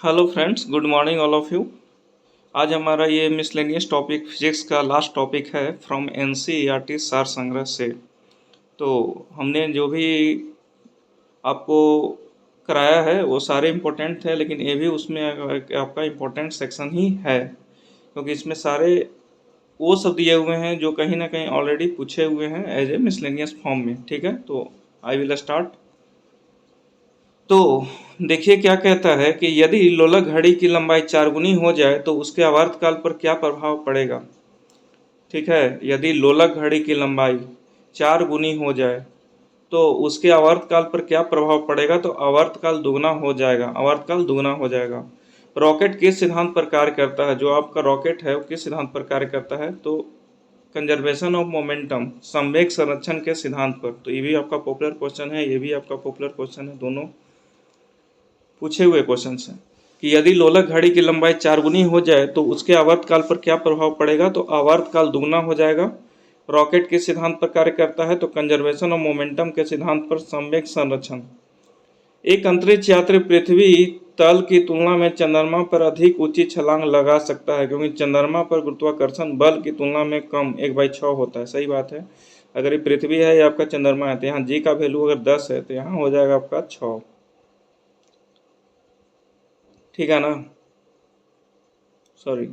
Hello friends, good morning all of you. आज हमारा ये मिसलेनियस टॉपिक फिजिक्स का लास्ट टॉपिक है फ्रॉम एनसीईआरटी सार संग्रह से। तो हमने जो भी आपको कराया है वो सारे इम्पोर्टेंट थे, लेकिन ये भी उसमें आपका इम्पोर्टेंट सेक्शन ही है, क्योंकि इसमें सारे वो सब दिए हुए हैं जो कहीं ना कहीं ऑलरेडी पूछे हुए हैं एज ए मिसलेनियस फॉर्म में। ठीक है, तो आई विल स्टार्ट। तो देखिए क्या कहता है कि यदि लोलक घड़ी की लंबाई 4 गुनी हो जाए तो उसके आवर्तकाल पर क्या प्रभाव पड़ेगा। ठीक है, यदि लोलक घड़ी की लंबाई 4 गुनी हो जाए तो उसके आवर्तकाल पर क्या प्रभाव पड़ेगा। तो आवर्तकाल दुगना हो जाएगा, आवर्तकाल दुगना हो जाएगा। रॉकेट किस सिद्धांत पर कार्य करता है, जो आपका रॉकेट है वो किस सिद्धांत पर कार्य करता है। तो कंजर्वेशन ऑफ मोमेंटम, संवेग संरक्षण के सिद्धांत पर। तो ये भी आपका पॉपुलर क्वेश्चन है, ये भी आपका पॉपुलर क्वेश्चन है, दोनों पूछे हुए क्वेश्चन है कि यदि लोलक घड़ी की लंबाई 4 गुनी हो जाए तो उसके आवर्तकाल पर क्या प्रभाव पड़ेगा। तो आवर्तकाल दुगना हो जाएगा। रॉकेट किस सिद्धांत पर कार्य करता है। तो कंजर्वेशन ऑफ मोमेंटम के सिद्धांत पर संवेग संरक्षण। एक अंतरिक्ष यात्री पृथ्वी तल की तुलना में चंद्रमा पर अधिक ऊंची छलांग लगा सकता है, क्योंकि चंद्रमा पर गुरुत्वाकर्षण बल की तुलना में कम 1/6 होता है। सही बात है। अगर ये पृथ्वी है या आपका चंद्रमा है तो यहाँ जी का वैल्यू अगर 10 है तो यहाँ हो जाएगा आपका 6। ठीक है ना, सॉरी,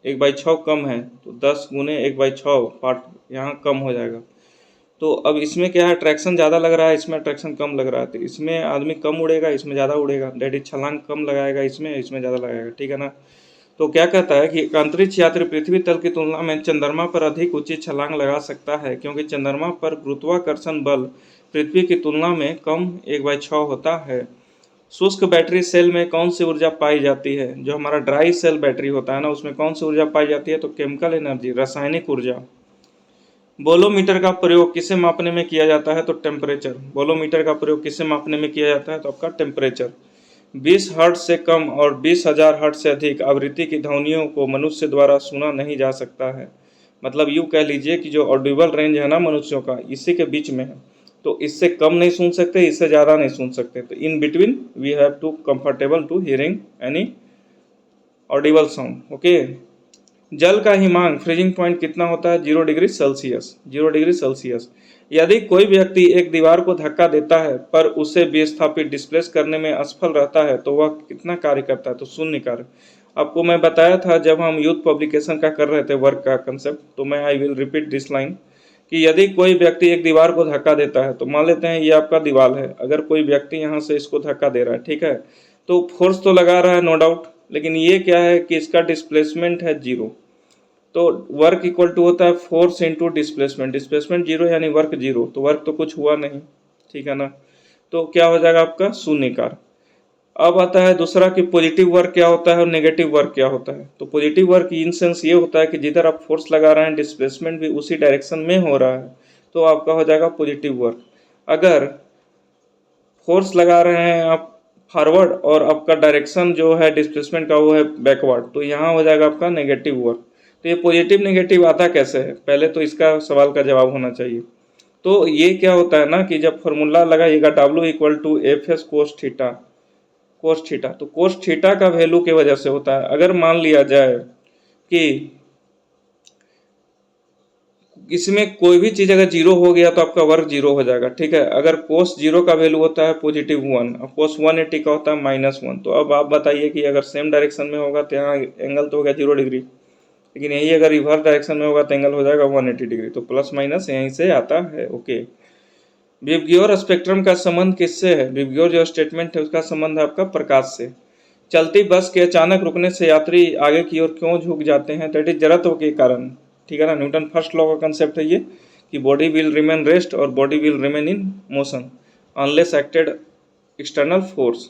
1/6 कम है तो 10 × 1/6 पार्ट यहाँ कम हो जाएगा। तो अब इसमें क्या है, ट्रैक्शन ज़्यादा लग रहा है, इसमें ट्रैक्शन कम लग रहा है, तो इसमें आदमी कम उड़ेगा, इसमें ज़्यादा उड़ेगा। डेट इज छलांग कम लगाएगा, इसमें इसमें ज़्यादा लगाएगा। ठीक है ना। तो क्या कहता है कि एक अंतरिक्ष यात्री पृथ्वी तल की तुलना में चंद्रमा पर अधिक ऊंची छलांग लगा सकता है, क्योंकि चंद्रमा पर गुरुत्वाकर्षण बल पृथ्वी की तुलना में कम 1/6 होता है। शुष्क बैटरी सेल में कौन सी ऊर्जा पाई जाती है। जो हमारा ड्राई सेल बैटरी होता है ना, उसमें कौन सी ऊर्जा पाई जाती है। तो केमिकल एनर्जी, रासायनिक ऊर्जा। बोलोमीटर का प्रयोग किसे मापने में किया जाता है। तो टेम्परेचर। बोलोमीटर का प्रयोग किसे मापने में किया जाता है। तो आपका टेम्परेचर। 20 हर्ट्ज से कम और 20,000 हर्ट्ज से अधिक आवृत्ति की ध्वनियों को मनुष्य द्वारा सुना नहीं जा सकता है। मतलब यूँ कह लीजिए कि जो ऑडिबल रेंज है ना मनुष्यों का, इसी के बीच में है। तो इससे कम नहीं सुन सकते, इससे ज़्यादा नहीं सुन सकते। तो in between we have to comfortable to hearing any audible sound. Okay. जल का हिमांक, फ्रीजिंग पॉइंट कितना होता है। 0 डिग्री सेल्सियस। 0 degree Celsius. यदि कोई व्यक्ति एक दीवार को धक्का देता है पर उसे विस्थापित डिस्प्लेस करने में असफल रहता है तो वह कितना कार्य करता है। तो शून्य कार्य। आपको मैं बताया था जब हम यूथ पब्लिकेशन का कर रहे थे वर्क का कंसेप्ट, तो मैं I will repeat this line कि यदि कोई व्यक्ति एक दीवार को धक्का देता है, तो मान लेते हैं ये आपका दीवार है, अगर कोई व्यक्ति यहाँ से इसको धक्का दे रहा है, ठीक है, तो फोर्स तो लगा रहा है नो डाउट, लेकिन ये क्या है कि इसका डिस्प्लेसमेंट है 0। तो वर्क इक्वल टू होता है फोर्स इंटू डिस्प्लेसमेंट। डिस्प्लेसमेंट 0 यानी वर्क 0, तो वर्क तो कुछ हुआ नहीं। ठीक है ना। तो क्या हो जाएगा आपका शून्य कार। अब आता है दूसरा कि पॉजिटिव वर्क क्या होता है और नेगेटिव वर्क क्या होता है। तो पॉजिटिव वर्क इन सेंस ये होता है कि जिधर आप फोर्स लगा रहे हैं डिस्प्लेसमेंट भी उसी डायरेक्शन में हो रहा है, तो आपका हो जाएगा पॉजिटिव वर्क। अगर फोर्स लगा रहे हैं आप फॉरवर्ड और आपका डायरेक्शन जो है डिस्प्लेसमेंट का वो है बैकवर्ड, तो यहाँ हो जाएगा आपका नेगेटिव वर्क। तो ये पॉजिटिव नेगेटिव आता कैसे है, पहले तो इसका सवाल का जवाब होना चाहिए। तो ये क्या होता है ना कि जब फॉर्मूला लगाइएगा W = cos theta. Cos theta, तो कोस थीटा का वैल्यू की वजह से होता है। अगर मान लिया जाए कि इसमें कोई भी चीज अगर 0 हो गया तो आपका वर्क 0 हो जाएगा। ठीक है, अगर कोस 0 का वैल्यू होता है +1 और कोस 180 का होता है -1, तो अब आप बताइए कि अगर सेम डायरेक्शन में होगा तो यहाँ एंगल तो हो गया 0 डिग्री, लेकिन यही अगर रिवर्स डायरेक्शन में होगा तो एंगल हो जाएगा 180 डिग्री। तो प्लस माइनस यहीं से आता है। ओके। विबग्योर स्पेक्ट्रम का संबंध किससे है। विबग्योर जो स्टेटमेंट है उसका संबंध है आपका प्रकाश से। चलती बस के अचानक रुकने से यात्री आगे की ओर क्यों झुक जाते हैं। दैट इज जड़त्व के कारण। ठीक है ना, न्यूटन फर्स्ट लॉ का कंसेप्ट है ये कि बॉडी विल रिमेन रेस्ट और body will remain in motion unless acted external force.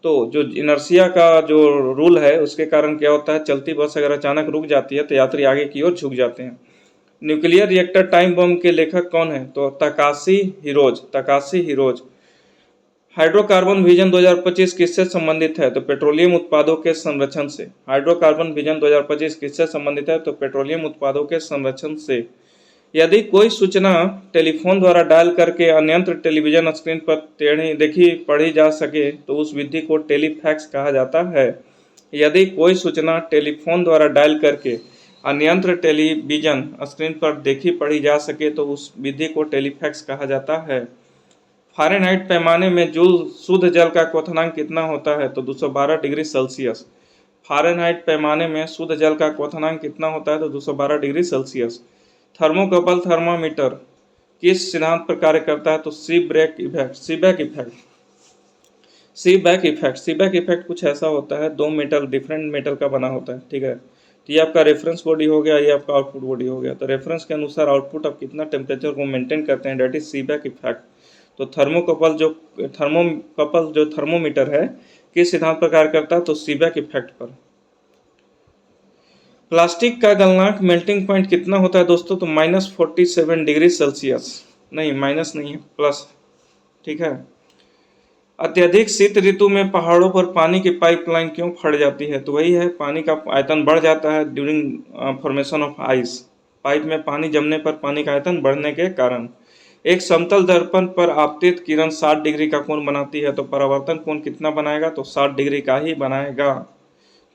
तो जो इनर्शिया का जो रूल है उसके कारण क्या होता है, चलती बस अगर अचानक रुक जाती है तो यात्री आगे की ओर झुक जाते हैं। न्यूक्लियर रिएक्टर टाइम बम के लेखक कौन है। तो Takeshi heroes. Takeshi heroes. Hydrocarbon vision 2025 किससे संबंधित है। तो पेट्रोलियम उत्पादों के संरक्षण से। हाइड्रोकार्बन विजन 2025 किससे संबंधित है। तो पेट्रोलियम उत्पादों के संरक्षण से। यदि कोई सूचना टेलीफोन द्वारा डायल करके अन्यंत्र टेलीविजन स्क्रीन पर टेढ़ी देखी पढ़ी जा सके तो उस विधि को टेलीफैक्स कहा जाता है। यदि कोई सूचना टेलीफोन द्वारा डायल करके अन्यंत्र टेलीविजन स्क्रीन पर देखी पढ़ी जा सके तो उस विधि को टेलीफैक्स कहा जाता है। फ़ारेनहाइट पैमाने में जूल शुद्ध जल का क्वथनांक कितना होता है? तो 212 डिग्री सेल्सियस। फ़ारेनहाइट पैमाने में शुद्ध जल का क्वथनांक कितना होता है? तो 212 डिग्री सेल्सियस। थर्मोकपल थर्मामीटर किस सिद्धांत पर कार्य करता है? तो सीबैक इफेक्ट। सीबैक इफेक्ट कुछ ऐसा होता है, दो मेटल डिफरेंट मेटल का बना होता है, ठीक है। तो ये आपका रेफरेंस बॉडी हो गया, ये आपका आउटपुट बॉडी हो गया। तो रेफरेंस के अनुसार आउटपुट आप कितना टेम्परेचर को मेंटेन करते हैं, डेट इज सीबैक इफेक्ट। तो थर्मोकपल जो थर्मोमीटर है किस सिद्धांत पर कार्य करता है? तो सीबैक इफेक्ट पर। प्लास्टिक का गलनांक मेल्टिंग पॉइंट कितना होता है दोस्तों? तो -47 डिग्री सेल्सियस। नहीं, माइनस नहीं है, प्लस, ठीक है। अत्यधिक शीत ऋतु में पहाड़ों पर पानी की पाइपलाइन क्यों फट जाती है? तो वही है, पानी का आयतन बढ़ जाता है during formation of ice. Pipe में पानी जमने पर पानी का आयतन बढ़ने के कारण। एक समतल दर्पण पर आपतित किरण 60 डिग्री का कोण बनाती है, तो परावर्तन कोण कितना बनाएगा? तो 60 डिग्री का ही बनाएगा,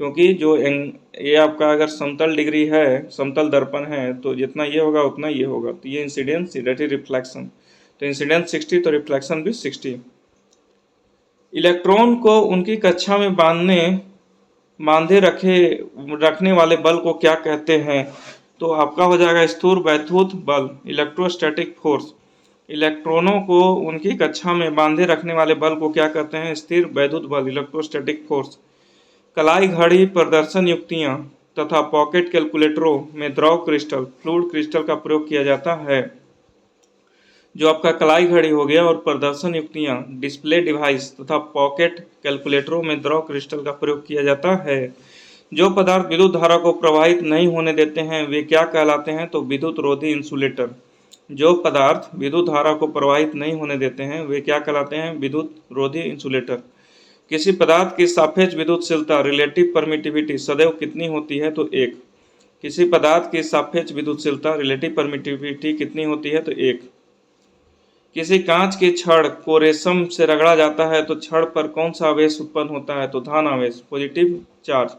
क्योंकि जो ये आपका अगर समतल डिग्री है, समतल दर्पण है, तो जितना ये होगा उतना ये होगा। तो ये इंसिडेंस, डेट इज रिफ्लेक्शन। तो इंसिडेंस 60 तो रिफ्लेक्शन भी 60। इलेक्ट्रॉन को उनकी कक्षा में बांधे रखने वाले बल को क्या कहते हैं? तो आपका हो जाएगा स्थूल वैद्युत बल, इलेक्ट्रोस्टैटिक फोर्स। इलेक्ट्रॉनों को उनकी कक्षा में बांधे रखने वाले बल को क्या कहते हैं? स्थिर वैद्युत बल, इलेक्ट्रोस्टैटिक फोर्स। कलाई घड़ी, प्रदर्शन युक्तियां तथा पॉकेट कैलकुलेटरों में द्रव क्रिस्टल, फ्लूइड क्रिस्टल का प्रयोग किया जाता है। जो आपका कलाई घड़ी हो गया और प्रदर्शन युक्तियां, डिस्प्ले डिवाइस तथा पॉकेट कैलकुलेटरों में द्रव क्रिस्टल का प्रयोग किया जाता है। जो पदार्थ विद्युत धारा को प्रवाहित नहीं होने देते हैं वे क्या कहलाते हैं? तो विद्युत रोधी इंसुलेटर। जो पदार्थ विद्युत धारा को प्रवाहित नहीं होने देते हैं वे क्या कहलाते हैं? विद्युत रोधी इंसुलेटर। किसी पदार्थ की सापेक्ष विद्युतशीलता, रिलेटिव परमिटिविटी सदैव कितनी होती है? तो 1। किसी पदार्थ की सापेक्ष विद्युतशीलता, रिलेटिव परमिटिविटी कितनी होती है? तो 1। किसी कांच की छड़ को रेशम से रगड़ा जाता है तो छड़ पर कौन सा आवेश उत्पन्न होता है? तो धन आवेश, पॉजिटिव चार्ज।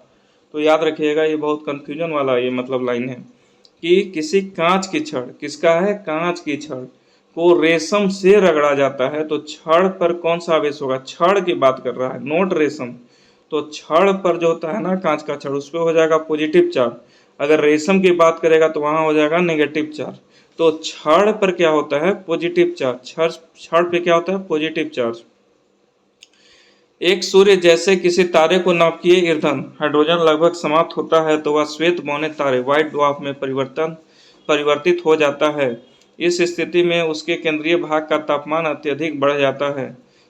तो याद रखिएगा, ये बहुत कंफ्यूजन वाला ये मतलब लाइन है कि किसी कांच की छड़, किसका है? कांच की छड़ को रेशम से रगड़ा जाता है तो छड़ पर कौन सा आवेश होगा? छड़ की बात कर रहा है, नोट रेशम। तो छड़ पर जो होता है ना कांच का छड़, उस पर हो जाएगा पॉजिटिव चार्ज। अगर रेशम की बात करेगा तो वहां हो जाएगा नेगेटिव चार्ज। तो छड़ पर क्या होता है? Positive charge. छड़ पे क्या होता है? Positive charge. एक सूर्य जैसे किसी तारे को नाभिकीय ईंधन हाइड्रोजन लगभग समाप्त होता है तो वह श्वेत बौने तारे व्हाइट ड्वार्फ में परिवर्तित हो जाता है। इस स्थिति में उसके केंद्रीय भाग का तापमान अत्यधिक बढ़ जाता है,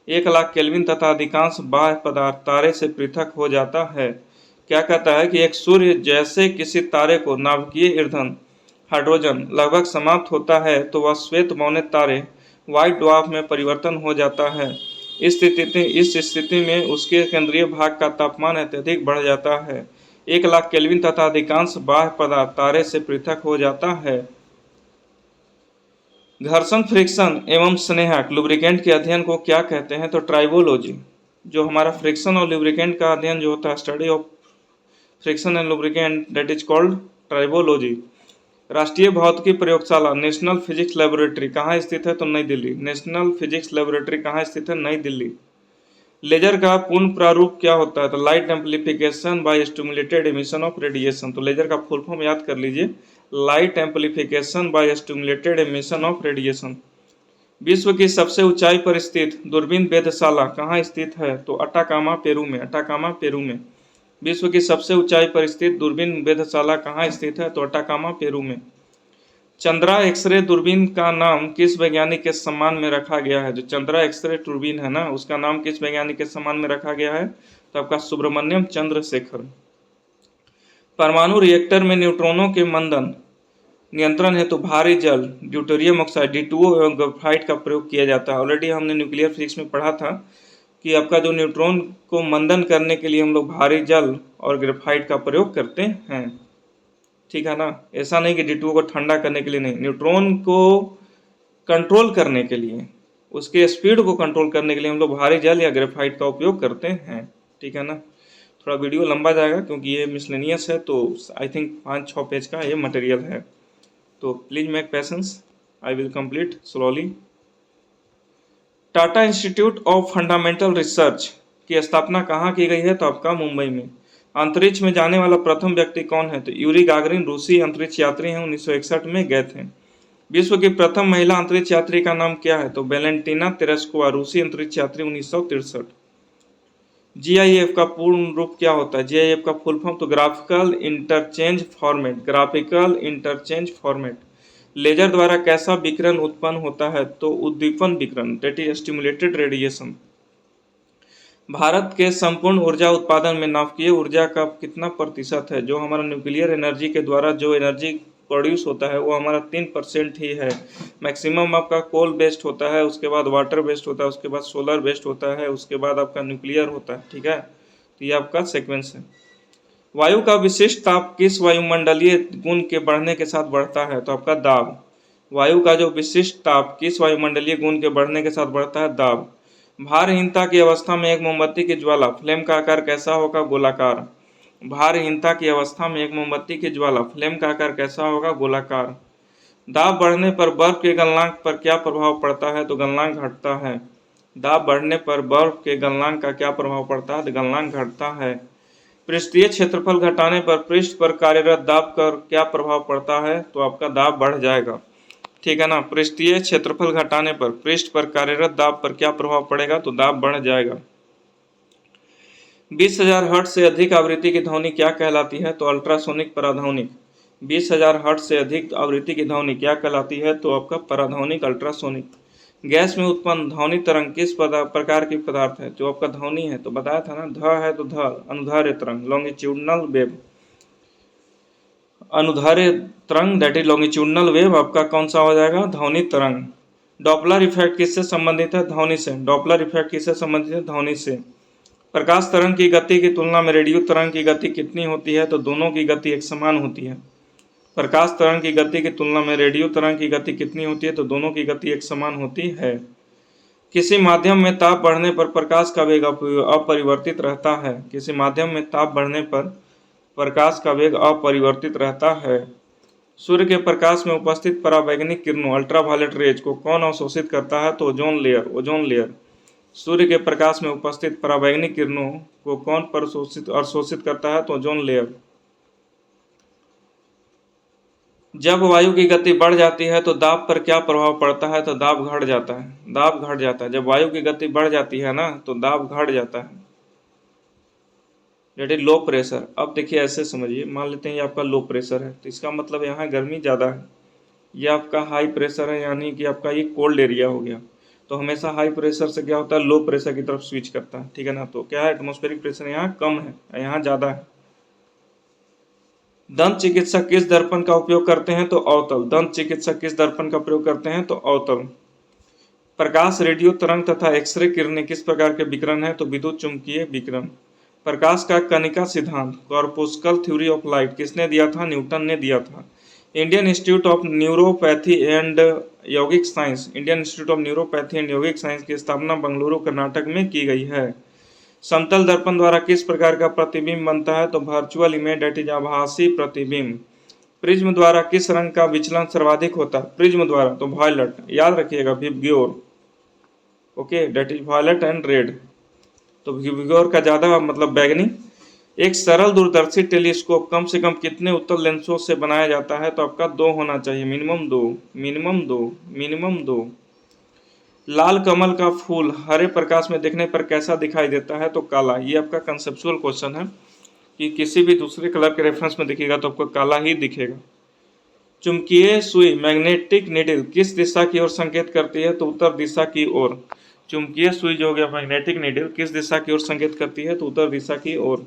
1,00,000 केल्विन, तथा अधिकांश बाह्य पदार्थ तारे से पृथक हो जाता है। क्या कहता है कि एक सूर्य जैसे किसी तारे को नाभिकीय ईंधन हाइड्रोजन लगभग समाप्त होता है तो वह श्वेत बौने तारे व्हाइट ड्वार्फ में परिवर्तन हो जाता है। इस स्थिति में उसके केंद्रीय भाग का तापमान अत्यधिक बढ़ जाता है, 1,00,000 केल्विन, तथा अधिकांश बाह्य पदार्थ तारे से पृथक हो जाता है। घर्षण, फ्रिक्शन एवं स्नेहक लुब्रिकेंट के अध्ययन को क्या कहते हैं? तो ट्राइबोलॉजी। जो हमारा फ्रिक्शन और लुब्रिकेंट का अध्ययन जो होता है, study of friction and lubricant, that is called tribology. राष्ट्रीय भौतिकी प्रयोगशाला, नेशनल फिजिक्स लेबोरेटरी कहाँ स्थित है? तो नई दिल्ली। नेशनल फिजिक्स लेबोरेटरी कहाँ स्थित है? नई दिल्ली। लेजर का पूर्ण प्रारूप क्या होता है? तो light amplification by stimulated emission of radiation. तो लेजर का फुल फॉर्म याद कर लीजिए, light amplification by stimulated emission of radiation. विश्व की सबसे ऊंचाई पर स्थित दूरबीन वेधशाला कहाँ स्थित है? तो अटाकामा, पेरू में। अटाकामा, पेरू में। विश्व की सबसे ऊंचाई पर स्थित दूरबीन वेधशाला कहाँ स्थित है? तो अटाकामा, पेरू में। चंद्रा एक्सरे दूरबीन का नाम किस वैज्ञानिक के सम्मान में रखा गया है? जो चंद्रा एक्सरे दूरबीन है ना, उसका नाम किस वैज्ञानिक के सम्मान में रखा गया है? तो आपका सुब्रमण्यम चंद्रशेखर। परमाणु रिएक्टर में न्यूट्रॉनों के मंदन नियंत्रण हेतु भारी जल, ड्यूटेरियम ऑक्साइड, D2O एवं ग्रेफाइट का प्रयोग किया जाता है। ऑलरेडी हमने न्यूक्लियर फिजिक्स में पढ़ा था कि आपका जो न्यूट्रॉन को मंदन करने के लिए हम लोग भारी जल और ग्रेफाइट का प्रयोग करते हैं। ठीक है ना। ऐसा नहीं कि D2O को ठंडा करने के लिए नहीं, न्यूट्रॉन को कंट्रोल करने के लिए, उसके स्पीड को कंट्रोल करने के लिए हम लोग भारी जल या ग्रेफाइट का उपयोग करते हैं, ठीक है ना। थोड़ा वीडियो लंबा जाएगा क्योंकि ये मिसलेनियस है, तो आई थिंक 5-6 पेज का ये मटेरियल है, तो please make patience, I will complete slowly. Tata institute of fundamental research की स्थापना कहाँ की गई है? तो आपका मुंबई में। अंतरिक्ष में जाने वाला प्रथम व्यक्ति कौन है? तो यूरी गागरिन रूसी अंतरिक्ष यात्री हैं, 1961 में गए थे। विश्व की प्रथम महिला अंतरिक्ष यात्री का नाम क्या है? तो वेलेंटीना तेरेस्कोवा, रूसी अंतरिक्ष यात्री, 1963। GIF का पूर्ण रूप क्या होता है? GIF का फुल फॉर्म तो graphical interchange format, graphical interchange format. Laser द्वारा कैसा विकिरण उत्पन्न होता है? तो उद्दीपन विकिरण, that is stimulated radiation. Bharat के संपूर्ण ऊर्जा उत्पादन में नाभिकीय ऊर्जा का कितना प्रतिशत है? जो हमारा न्यूक्लियर एनर्जी के द्वारा जो एनर्जी प्रोड्यूस होता है वो हमारा 3% ही है। मैक्सिमम आपका कोल बेस्ड होता है, उसके बाद वाटर बेस्ड होता है, उसके बाद सोलर बेस्ड होता है, उसके बाद आपका न्यूक्लियर होता है, ठीक है। तो ये आपका सीक्वेंस है। वायु का विशिष्ट ताप किस वायुमंडलीय गुण के बढ़ने के साथ बढ़ता है? तो आपका दाब। वायु का जो विशिष्ट ताप किस वायुमंडलीय गुण के बढ़ने के साथ बढ़ता है? दाब। भारहीनता की अवस्था में एक मोमबत्ती की ज्वाला, फ्लेम का आकार कैसा होगा? गोलाकार। भारहीनता की अवस्था में एक मोमबत्ती की ज्वाला, फ्लेम का आकार कैसा होगा? गोलाकार। दाब बढ़ने पर बर्फ के गलनांक पर क्या प्रभाव पड़ता है? तो गलनांक घटता है। दाब बढ़ने पर बर्फ के गलनांक का क्या प्रभाव पड़ता है? तो गलनांक घटता है। पृष्ठीय क्षेत्रफल घटाने पर पृष्ठ पर कार्यरत दाब पर क्या प्रभाव पड़ता है? तो आपका दाब बढ़ जाएगा, ठीक है ना। पृष्ठीय क्षेत्रफल घटाने पर पृष्ठ पर कार्यरत दाब पर क्या प्रभाव पड़ेगा? तो दाब बढ़ जाएगा। 20,000 हर्ट्ज से अधिक आवृत्ति की ध्वनि क्या कहलाती है? तो अल्ट्रासोनिक पराध्वनिक। 20,000 हर्ट्ज से अधिक आवृत्ति की ध्वनि क्या कहलाती है? तो आपका पराध्वनिक, अल्ट्रासोनिक। गैस में उत्पन्न ध्वनि तरंग किस प्रकार की पदार्थ है? जो आपका ध्वनि है, तो बताया था ना, ध है तो ध, अनुदैर्ध्य तरंग, लॉन्गिट्यूडनल वेव। अनुदैर्ध्य तरंग, दैट इज लॉन्गिट्यूडनल वेव, आपका कौन सा हो जाएगा? ध्वनि तरंग। डॉपलर इफेक्ट किससे संबंधित है? ध्वनि से। डॉपलर इफेक्ट किससे संबंधित है? ध्वनि से। प्रकाश तरंग की गति की तुलना में रेडियो तरंग की गति कितनी होती है? तो दोनों की गति एक समान होती है। प्रकाश तरंग की गति की तुलना में रेडियो तरंग की गति कितनी होती है? तो दोनों की गति एक समान होती है। किसी माध्यम में ताप बढ़ने पर प्रकाश का वेग अपरिवर्तित रहता है। किसी माध्यम में ताप बढ़ने पर प्रकाश का वेग अपरिवर्तित रहता है। सूर्य के प्रकाश में उपस्थित परावैंगनिक किरणों, अल्ट्रावायलेट रेज को कौन अवशोषित करता है? तो ओजोन लेयर, ओजोन लेयर। सूर्य के प्रकाश में उपस्थित परावैंगनिक किरणों को कौन अवशोषित करता है? तो ओजोन लेयर। जब वायु की गति बढ़ जाती है तो दाब पर क्या प्रभाव पड़ता है? तो दाब घट जाता है, दाब घट जाता है। जब वायु की गति बढ़ जाती है ना तो दाब घट जाता है, दैट इज लो प्रेशर। अब देखिए ऐसे समझिए, मान लेते हैं ये आपका लो प्रेशर है, तो इसका मतलब यहाँ गर्मी ज़्यादा है। ये आपका हाई प्रेशर है, यानी कि आपका ये कोल्ड एरिया हो गया। तो हमेशा हाई प्रेशर से क्या होता है? लो प्रेशर की तरफ स्विच करता है, ठीक है ना। तो क्या है? एटमॉस्फेरिक प्रेशर यहाँ कम है, यहाँ ज़्यादा है। दंत चिकित्सक किस दर्पण का उपयोग करते हैं? तो अवतल। दंत चिकित्सक किस दर्पण का प्रयोग करते हैं? तो अवतल। प्रकाश, रेडियो तरंग तथा एक्सरे किरणें किस प्रकार के विकिरण है? तो विद्युत चुंबकीय विकिरण। प्रकाश का कणिका सिद्धांत, कॉर्पुस्कल थ्योरी ऑफ लाइट, किसने दिया था? न्यूटन ने दिया था। Indian institute of neuropathy and yogic science, Indian institute of neuropathy and yogic science की स्थापना बेंगलुरु कर्नाटक में की गई है। समतल दर्पण द्वारा किस प्रकार का प्रतिबिंब बनता है? तो वर्चुअल इमेज, दैट इज आभासी प्रतिबिंब। प्रिज्म द्वारा किस रंग का विचलन सर्वाधिक होता है? प्रिज्म द्वारा तो वायलट, याद रखिएगा, VIBGYOR, okay, that is violet and red. तो विबग्योर का ज़्यादा मतलब बैगनी। एक सरल दूरदर्शी टेलीस्कोप कम से कम कितने उत्तल लेंसों से बनाया जाता है? तो आपका 2 होना चाहिए, मिनिमम 2, मिनिमम 2, मिनिमम 2। लाल कमल का फूल हरे प्रकाश में देखने पर कैसा दिखाई देता है? तो काला। ये आपका कंसेप्चुअल क्वेश्चन है कि किसी भी दूसरे कलर के रेफरेंस में दिखेगा तो आपको काला ही दिखेगा। चुंबकीय सुई, मैग्नेटिक नीडल, किस दिशा की ओर संकेत करती है? तो उत्तर दिशा की ओर। चुंबकीय सुई जो हो गया मैग्नेटिक नीडल, किस दिशा की ओर संकेत करती है? तो उत्तर दिशा की ओर।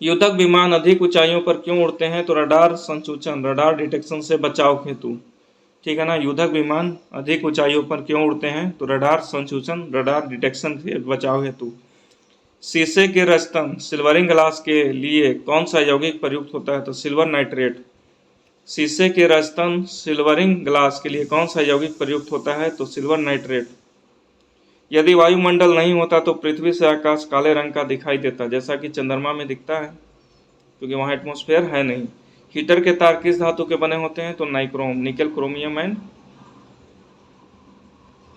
युद्धक विमान अधिक ऊंचाइयों पर क्यों उड़ते हैं? तो रडार संसूचन, रडार डिटेक्शन से बचाव हेतु, ठीक है ना। युद्धक विमान अधिक ऊंचाइयों पर क्यों उड़ते हैं? तो रडार संसूचन, रडार डिटेक्शन से बचाव हेतु। शीशे के रजतन सिल्वरिंग ग्लास के लिए कौन सा यौगिक प्रयुक्त होता है? तो सिल्वर नाइट्रेट। शीशे के रजतन सिल्वरिंग ग्लास के लिए कौन सा यौगिक प्रयुक्त होता है? तो सिल्वर नाइट्रेट। यदि वायुमंडल नहीं होता तो पृथ्वी से आकाश काले रंग का दिखाई देता, जैसा कि चंद्रमा में दिखता है, क्योंकि वहाँ एटमॉस्फेयर है नहीं। हीटर के तार किस धातु के बने होते हैं? तो नाइक्रोम, निकल, क्रोमियम एंड।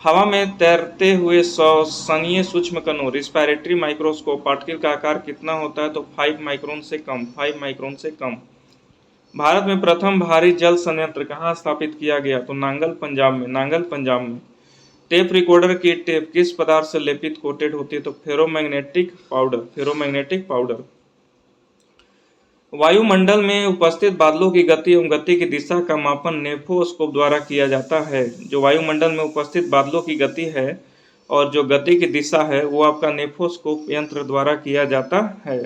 हवा में तैरते हुए श्वसनीय सूक्ष्म कणों रिस्पिरेटरी माइक्रोस्कोप पार्टिकल का आकार कितना होता है? तो 5 माइक्रोन से कम, 5 माइक्रोन से कम। भारत में प्रथम भारी जल संयंत्र कहाँ स्थापित किया गया? तो नांगल, पंजाब में, नांगल, पंजाब में। टेप रिकॉर्डर की टेप किस पदार्थ से लेपित कोटेड होती है? तो फेरोमैग्नेटिक पाउडर, फेरोमैग्नेटिक पाउडर। वायुमंडल में उपस्थित बादलों की गति एवं गति की दिशा का मापन नेफोस्कोप द्वारा किया जाता है। जो वायुमंडल में उपस्थित बादलों की गति है और जो गति की दिशा है वो आपका नेफोस्कोप यंत्र द्वारा किया जाता है।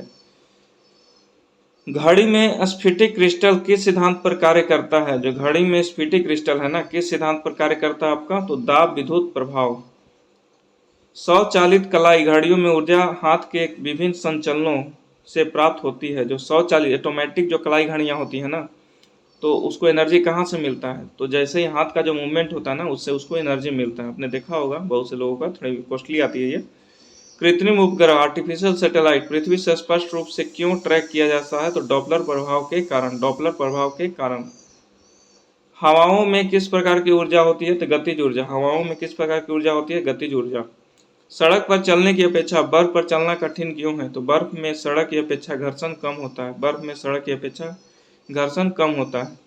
घड़ी में स्फटिक क्रिस्टल किस सिद्धांत पर कार्य करता है? जो घड़ी में स्फटिक क्रिस्टल है ना, किस सिद्धांत पर कार्य करता है आपका? तो दाब विद्युत प्रभाव। स्वचालित कलाई घड़ियों में ऊर्जा हाथ के विभिन्न संचलनों से प्राप्त होती है। जो स्वचालित ऑटोमेटिक जो कलाई घड़ियाँ होती है ना, तो उसको एनर्जी कहाँ से मिलता है? तो जैसे ही हाथ का जो मूवमेंट होता है ना, उससे उसको एनर्जी मिलता है। आपने देखा होगा बहुत से लोगों का, थोड़ी कॉस्टली आती है ये। कृत्रिम उपग्रह आर्टिफिशियल सैटेलाइट पृथ्वी से स्पष्ट रूप से क्यों ट्रैक किया जाता है? तो डॉपलर प्रभाव के कारण, डॉपलर प्रभाव के कारण। हवाओं में किस प्रकार की ऊर्जा होती है? तो गतिज ऊर्जा। हवाओं में किस प्रकार की ऊर्जा होती है? गतिज ऊर्जा। सड़क पर चलने की अपेक्षा बर्फ पर चलना कठिन क्यों है? तो बर्फ में सड़क की अपेक्षा घर्षण कम होता है, बर्फ में सड़क की अपेक्षा घर्षण कम होता है।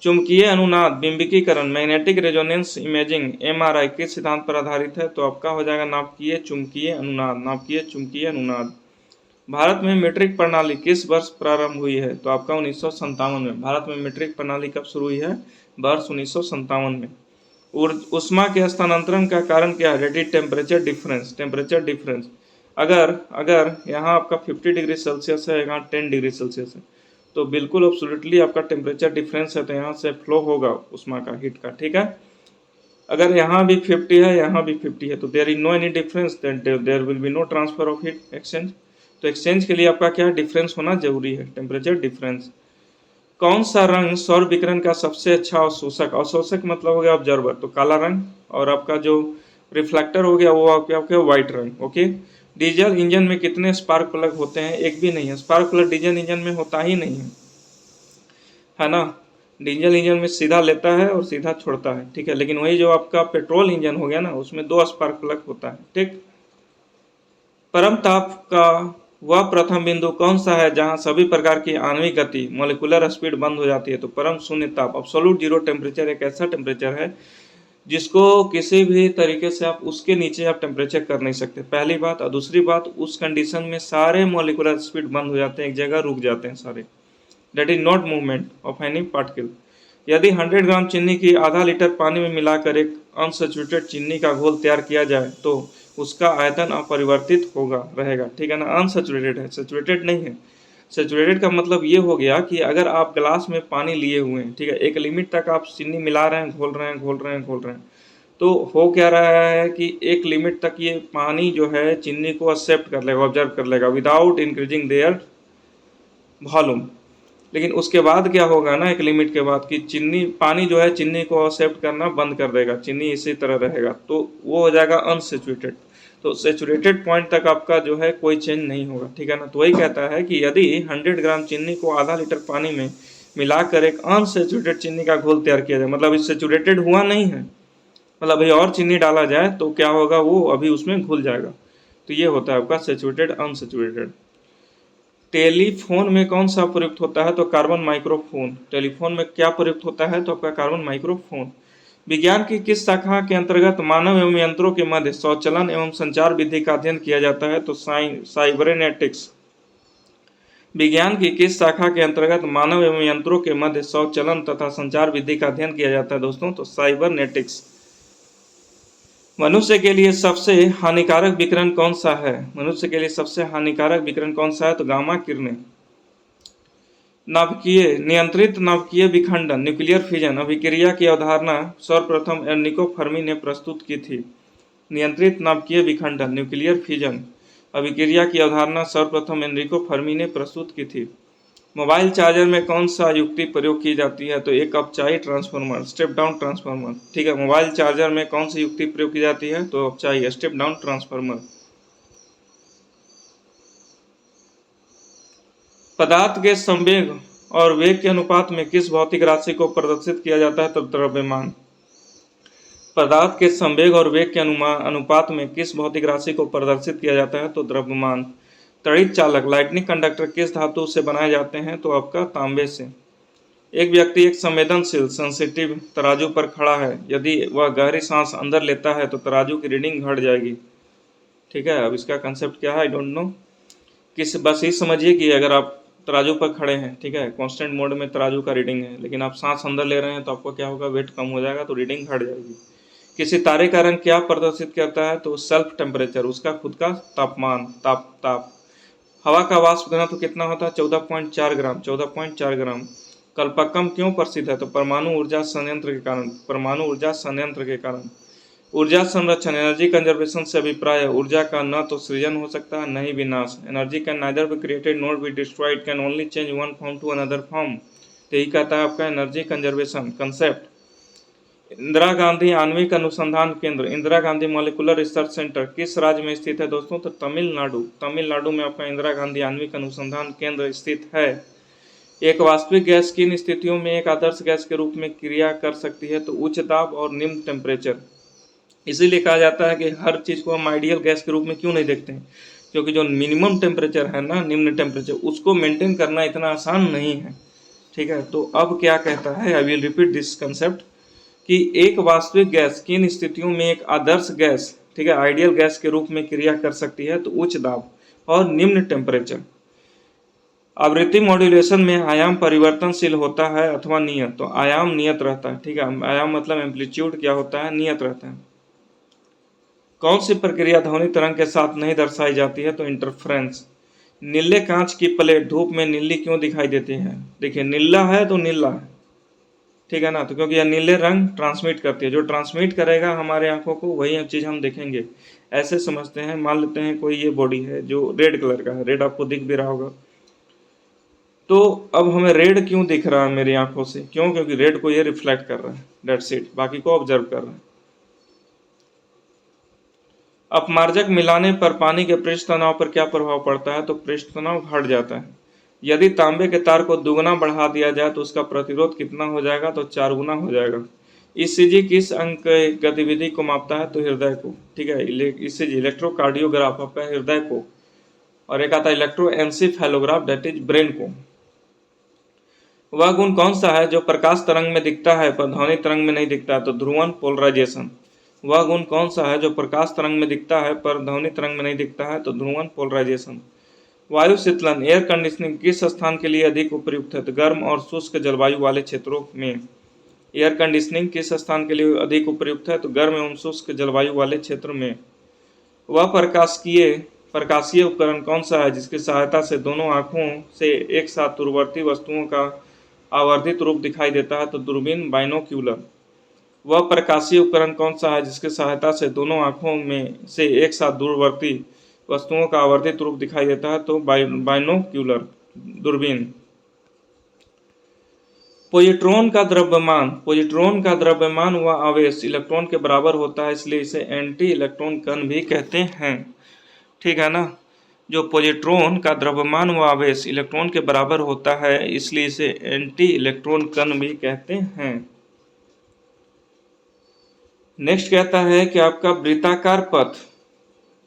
चुंबकीय अनुनाद बिंबिकीकरण मैग्नेटिक रेजोनेंस इमेजिंग एमआरआई किस सिद्धांत पर आधारित है? तो आपका हो जाएगा नाभिकीय चुंबकीय अनुनाद, नाभिकीय चुंबकीय अनुनाद। भारत में मीट्रिक प्रणाली किस वर्ष प्रारंभ हुई है? तो आपका 1957 में। भारत में मीट्रिक प्रणाली कब शुरू हुई है? वर्ष 1957 में। ऊष्मा के स्थानांतरण का कारण क्या है? That is temperature difference, temperature difference. अगर अगर यहाँ आपका 50 डिग्री सेल्सियस है, यहाँ 10 डिग्री सेल्सियस है, तो बिल्कुल एब्सोल्युटली आपका टेम्परेचर डिफरेंस है, तो यहाँ से फ्लो होगा ऊष्मा का, हीट का, ठीक है। अगर यहाँ भी 50 है, यहाँ भी 50 है, तो there is no any difference, there will be no transfer of heat exchange. तो एक्सचेंज के लिए आपका क्या डिफरेंस होना जरूरी है, टेम्परेचर डिफरेंस। कौन सा रंग सौर विकिरण का सबसे अच्छा अवशोषक, अवशोषक मतलब हो गया ऑब्जर्वर, तो काला रंग, और आपका जो रिफ्लेक्टर हो गया वो आपका व्हाइट रंग, ओके। डीजल इंजन में कितने स्पार्क प्लग होते हैं? एक भी नहीं है। स्पार्क प्लग डीजल इंजन में होता ही नहीं है ना। डीजल इंजन में सीधा लेता है और सीधा छोड़ता है, ठीक है। लेकिन वही जो आपका पेट्रोल इंजन हो गया ना, उसमें 2 स्पार्क प्लग होता है, ठीक। परम ताप का वह प्रथम बिंदु कौन सा है जहां सभी प्रकार की आणविक गति मोलिकुलर स्पीड बंद हो जाती है? तो परम शून्य ताप, अब्सोल्यूट जीरो टेम्परेचर एक ऐसा टेम्परेचर है जिसको किसी भी तरीके से आप उसके नीचे आप टेम्परेचर कर नहीं सकते, पहली बात। और दूसरी बात, उस कंडीशन में सारे मोलिकुलर स्पीड बंद हो जाते हैं, एक जगह रुक जाते हैं सारे। That is not movement of any particle. यदि 100 ग्राम चीनी की आधा लीटर पानी में मिलाकर एक अनसैचुरेटेड चीनी का घोल तैयार किया जाए तो उसका आयतन अपरिवर्तित होगा, रहेगा, ठीक है ना। अनसैचुरेटेड है, सैचुरेटेड नहीं है। सैचुरेटेड का मतलब ये हो गया कि अगर आप ग्लास में पानी लिए हुए हैं, ठीक है, एक लिमिट तक आप चीनी मिला रहे हैं, घोल रहे हैं, घोल रहे हैं, घोल रहे हैं, तो हो क्या रहा है कि एक लिमिट तक ये पानी जो है चीनी को एक्सेप्ट कर लेगा, ऑब्जर्व कर लेगा विदाउट इंक्रीजिंग देयर वॉल्यूम। लेकिन उसके बाद क्या होगा ना, एक लिमिट के बाद कि चीनी, पानी जो है चीनी को एक्सेप्ट करना बंद कर देगा, चीनी इसी तरह रहेगा, तो वो हो जाएगा अनसेचुरेटेड। तो सेचुरेटेड पॉइंट तक आपका जो है कोई चेंज नहीं होगा, ठीक है ना। तो वही कहता है कि यदि 100 ग्राम चीनी को आधा लीटर पानी में मिलाकर एक अनसेचुरेटेड चीनी का घोल तैयार किया जाए, मतलब इस सेचुरेटेड हुआ नहीं है, मतलब अभी और चीनी डाला जाए तो क्या होगा, वो अभी उसमें घुल जाएगा। तो ये होता है आपका सेचुरेटेड अनसेचुरेटेड। टेलीफोन में कौन सा प्रयुक्त होता है? तो कार्बन माइक्रोफोन। टेलीफोन में क्या प्रयुक्त होता है? तो आपका कार्बन माइक्रोफोन। विज्ञान की किस शाखा के अंतर्गत मानव एवं यंत्रों के मध्य स्वचलन एवं संचार विधि का अध्ययन किया जाता है? तो साइबरनेटिक्स। विज्ञान की किस शाखा के अंतर्गत मानव एवं यंत्रों के मध्य स्वचलन तथा संचार विधि का अध्ययन किया जाता है दोस्तों? तो साइबरनेटिक्स। मनुष्य के लिए सबसे हानिकारक विकिरण कौन सा है? मनुष्य के लिए सबसे हानिकारक विकिरण कौन सा है? तो गामा किरणें। नाभिकीय नियंत्रित नाभिकीय विखंडन न्यूक्लियर फिजन अभिक्रिया की अवधारणा सर्वप्रथम एर्निको फर्मी ने प्रस्तुत की थी। नियंत्रित नाभिकीय विखंडन न्यूक्लियर फिजन अभिक्रिया की अवधारणा सर्वप्रथम एनरिको फर्मी ने प्रस्तुत की थी। मोबाइल चार्जर में कौन सा युक्ति प्रयोग की जाती है? तो एक अपचाई ट्रांसफार्मर, स्टेप डाउन ट्रांसफार्मर। ठीक है, मोबाइल चार्जर में कौन सी युक्ति प्रयोग की जाती है? तो अपचाई, स्टेप डाउन ट्रांसफार्मर। पदार्थ के संवेग और वेग के अनुपात में किस भौतिक राशि को प्रदर्शित किया जाता है? तो द्रव्यमान। पदार्थ के संवेग और वेग के अनुपात में किस भौतिक राशि को प्रदर्शित किया जाता है? तो द्रव्यमान। तड़ित चालक, लाइटनिंग कंडक्टर किस धातु से बनाए जाते हैं? तो आपका तांबे से। एक व्यक्ति एक संवेदनशील सेंसिटिव तराजू पर खड़ा है, यदि वह गहरी सांस अंदर लेता है तो तराजू की रीडिंग घट जाएगी। ठीक है, अब इसका कंसेप्ट क्या है आई डोंट नो। बस ये समझिए कि अगर आप तराजू पर खड़े हैं, ठीक है, कांस्टेंट मोड में तराजू का रीडिंग है, लेकिन आप सांस अंदर ले रहे हैं तो आपको क्या होगा? वेट कम हो जाएगा, तो रीडिंग घट जाएगी। किसी तारे का रंग क्या प्रदर्शित करता है? तो सेल्फ टेम्परेचर, उसका खुद का तापमान, ताप। हवा का वाष्प घनत्व कितना होता है? 14.4 ग्राम, 14.4 ग्राम। कल्पक्कम क्यों प्रसिद्ध है? तो परमाणु ऊर्जा संयंत्र के कारण, परमाणु ऊर्जा संयंत्र के कारण। ऊर्जा संरक्षण, एनर्जी कंजर्वेशन से अभिप्राय है ऊर्जा का न तो सृजन हो सकता है न ही विनाश। Energy can neither be created not be destroyed, can only change one form to another form. यही कहता है आपका energy conservation concept. Indira Gandhi आणविक अनुसंधान केंद्र, Indira Gandhi molecular research centre किस राज्य में स्थित है दोस्तों? तो तमिलनाडु। तमिलनाडु में आपका इंदिरा गांधी आणविक अनुसंधान केंद्र स्थित है। एक वास्तविक गैस किन स्थितियों में एक आदर्श गैस के रूप में क्रिया कर सकती है? तो उच्च दाब और निम्न टेम्परेचर। इसीलिए कहा जाता है कि हर चीज़ को हम आइडियल गैस के रूप में क्यों नहीं देखते हैं? क्योंकि जो मिनिमम टेम्परेचर है ना, निम्न टेम्परेचर, उसको मेंटेन करना इतना आसान नहीं है। ठीक है, तो अब क्या कहता है, I will repeat this concept, कि एक वास्तविक गैस किन स्थितियों में एक आदर्श गैस, ठीक है, आइडियल गैस के रूप में क्रिया कर सकती है? तो उच्च दाब और निम्न टेम्परेचर। आवृत्ति मॉड्यूलेशन में आयाम परिवर्तनशील होता है अथवा नियत? तो आयाम नियत रहता है। ठीक है, आयाम मतलब एम्पलीट्यूड क्या होता है? नियत रहता है। कौन सी प्रक्रिया ध्वनि तरंग के साथ नहीं दर्शाई जाती है? तो इंटरफ्रेंस। नीले कांच की प्लेट धूप में नीली क्यों दिखाई देती है? देखिए, नीला है तो नीला है, ठीक है ना, तो क्योंकि यह नीले रंग ट्रांसमिट करती है, जो ट्रांसमिट करेगा हमारे आंखों को वही चीज़ हम देखेंगे। ऐसे समझते हैं, मान लेते हैं कोई ये बॉडी है जो रेड कलर का है, रेड आपको दिख भी रहा होगा, तो अब हमें रेड क्यों दिख रहा है मेरी आंखों से? क्यों? क्योंकि रेड को ये रिफ्लेक्ट कर रहा है, दैट्स इट, बाकी को ऑब्जर्व कर रहा है। अपमार्जक मिलाने पर पानी के पृष्ठ तनाव पर क्या प्रभाव पड़ता है? तो पृष्ठ तनाव घट जाता है। यदि तांबे के तार को दुगुना बढ़ा दिया जाए तो उसका प्रतिरोध कितना हो जाएगा? तो 4 गुना हो जाएगा। ईसीजी किस अंग की गतिविधि को मापता है? तो हृदय को। ठीक है, ईसीजी इलेक्ट्रोकार्डियोग्राफ आपका हृदय को, और एक आता है इलेक्ट्रोएन्सेफेलोग्राफ दैट इज ब्रेन को। वह गुण कौन सा है जो प्रकाश तरंग में दिखता है पर ध्वनि तरंग में नहीं दिखता? तो ध्रुवन, पोलराइजेशन। वह गुण कौन सा है जो प्रकाश तरंग में दिखता है पर ध्वनि तरंग में नहीं दिखता है? तो ध्रुवन, पोलराइजेशन। वायु शीतलन, एयर कंडीशनिंग किस स्थान के लिए अधिक उपयुक्त है? तो गर्म और शुष्क जलवायु वाले क्षेत्रों में। एयर कंडीशनिंग किस स्थान के लिए अधिक उपयुक्त है? तो गर्म एवं शुष्क जलवायु वाले क्षेत्र में। वह प्रकाशीय उपकरण कौन सा है जिसकी सहायता से दोनों आँखों से एक साथ दूरवर्ती वस्तुओं का आवर्धित रूप दिखाई देता है? तो दूरबीन, बाइनोक्यूलर। वह प्रकाशीय उपकरण कौन सा है जिसकी सहायता से दोनों आँखों में से एक साथ दूरवर्ती वस्तुओं का आवर्धित रूप दिखाई देता है? तो बाइनोक्यूलर, दूरबीन। पॉजिट्रॉन का द्रव्यमान व आवेश इलेक्ट्रॉन के बराबर होता है, इसलिए इसे एंटी इलेक्ट्रॉन कण भी कहते हैं। ठीक है ना, जो पॉजिट्रॉन का द्रव्यमान व आवेश इलेक्ट्रॉन के बराबर होता है इसलिए इसे एंटी इलेक्ट्रॉन कण भी कहते हैं। नेक्स्ट कहता है कि आपका वृत्ताकार पथ,